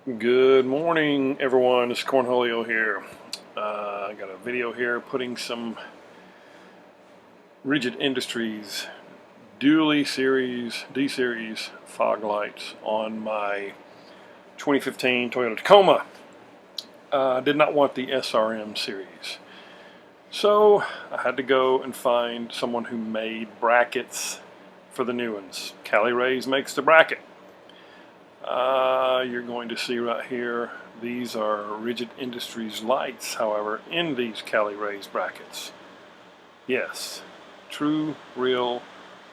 Good morning, everyone. It's Cornholio here. I got a video here putting some Rigid Industries D series fog lights on my 2015 Toyota Tacoma. I did not want the SRM series, so I had to go and find someone who made brackets for the new ones. Cali Raised makes the bracket. You're going to see right here, these are Rigid Industries lights, however, in these Cali Raised brackets. Yes, true, real,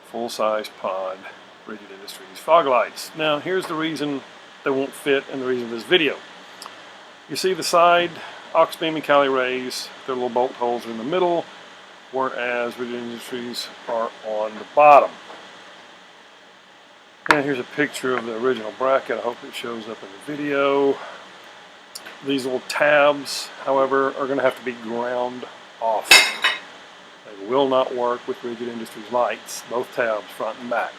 full-size pod Rigid Industries fog lights. Now, here's the reason they won't fit and the reason of this video. You see the side aux beam and Cali Raised, their little bolt holes are in the middle, whereas Rigid Industries are on the bottom. And here's a picture of the original bracket. I hope it shows up in the video. These little tabs, however, are going to have to be ground off. They will not work with Rigid Industries lights, both tabs, front and back.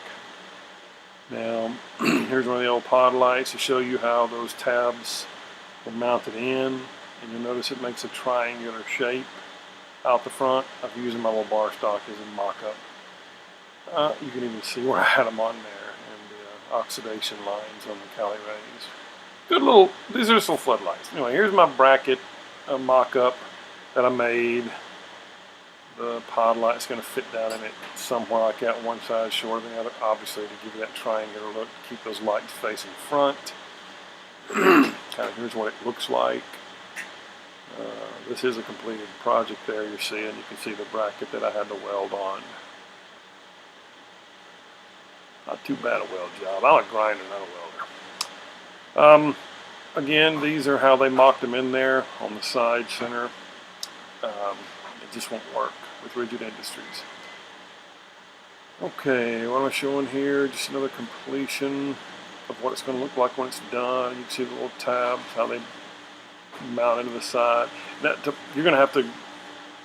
Now, here's one of the old pod lights to show you how those tabs are mounted in. And you'll notice it makes a triangular shape out the front. I've used my little bar stock as a mock-up. You can even see where I had them on there. Oxidation lines on the Cali Raised. Good little, these are just little floodlights. Anyway, here's my bracket mock-up that I made. The pod light's going to fit down in it somewhere like that, one side shorter than the other, obviously to give you that triangular look, to keep those lights facing front. Kind of here's what it looks like. This is a completed project there you're seeing. You can see the bracket that I had to weld on. Not too bad a weld job. I'm a grinder, not a welder. Again, these are how they mocked them in there on the side center. It just won't work with Rigid Industries. Okay, what am I showing here? Just another completion of what it's going to look like when it's done. You can see the little tabs, how they mount into the side. You're going to have to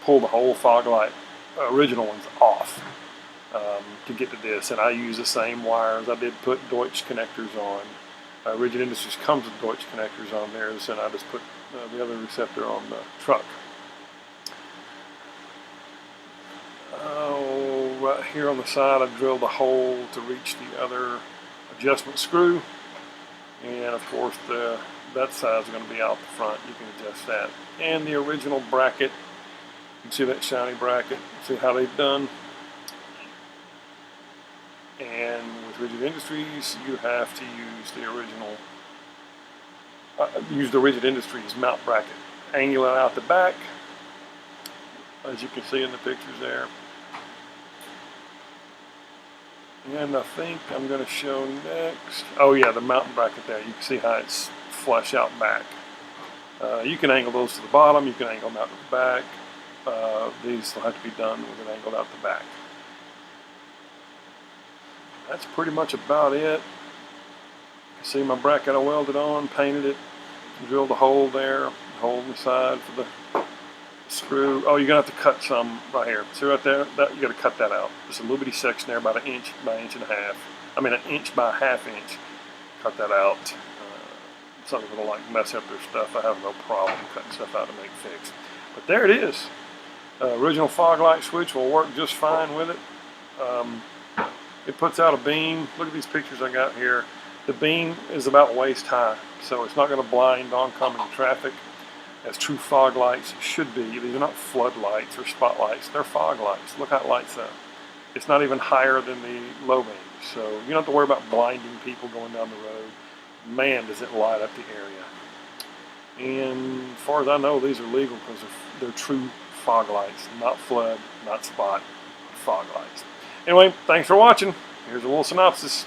pull the whole fog light, original ones, off. To get to this, and I use the same wires. I did put Deutsch connectors on. Rigid Industries comes with Deutsch connectors on theirs, and I just put the other receptor on the truck. Right here on the side, I drilled a hole to reach the other adjustment screw, and of course that side is going to be out the front. You can adjust that. And the original bracket, you can see that shiny bracket. See how they've done. And with Rigid Industries, you have to use the original, use the Rigid Industries mount bracket. Angle it out the back, as you can see in the pictures there. And I think I'm going to show next, oh yeah, the mounting bracket there. You can see how it's flush out back. You can angle those to the bottom, you can angle them out to the back. These will have to be done with an angle out the back. That's pretty much about it. You see my bracket I welded on, painted it, drilled a hole there, hole in the side for the screw. Oh, you're going to have to cut some right here. See right there? You got to cut that out. Just a little bitty section there, about 1 inch by 1.5 inches. I mean 1 inch by 1/2 inch. Cut that out. Some people don't like mess up their stuff. I have no problem cutting stuff out to make fixed. But there it is. Original fog light switch will work just fine with it. It puts out a beam. Look at these pictures I got here. The beam is about waist high, so it's not going to blind oncoming traffic as true fog lights should be. These are not floodlights or spotlights. They're fog lights. Look how it lights up. It's not even higher than the low beam, so you don't have to worry about blinding people going down the road. Man, does it light up the area. And as far as I know, these are legal because they're true fog lights, not flood, not spot, fog lights. Anyway, thanks for watching. Here's a little synopsis.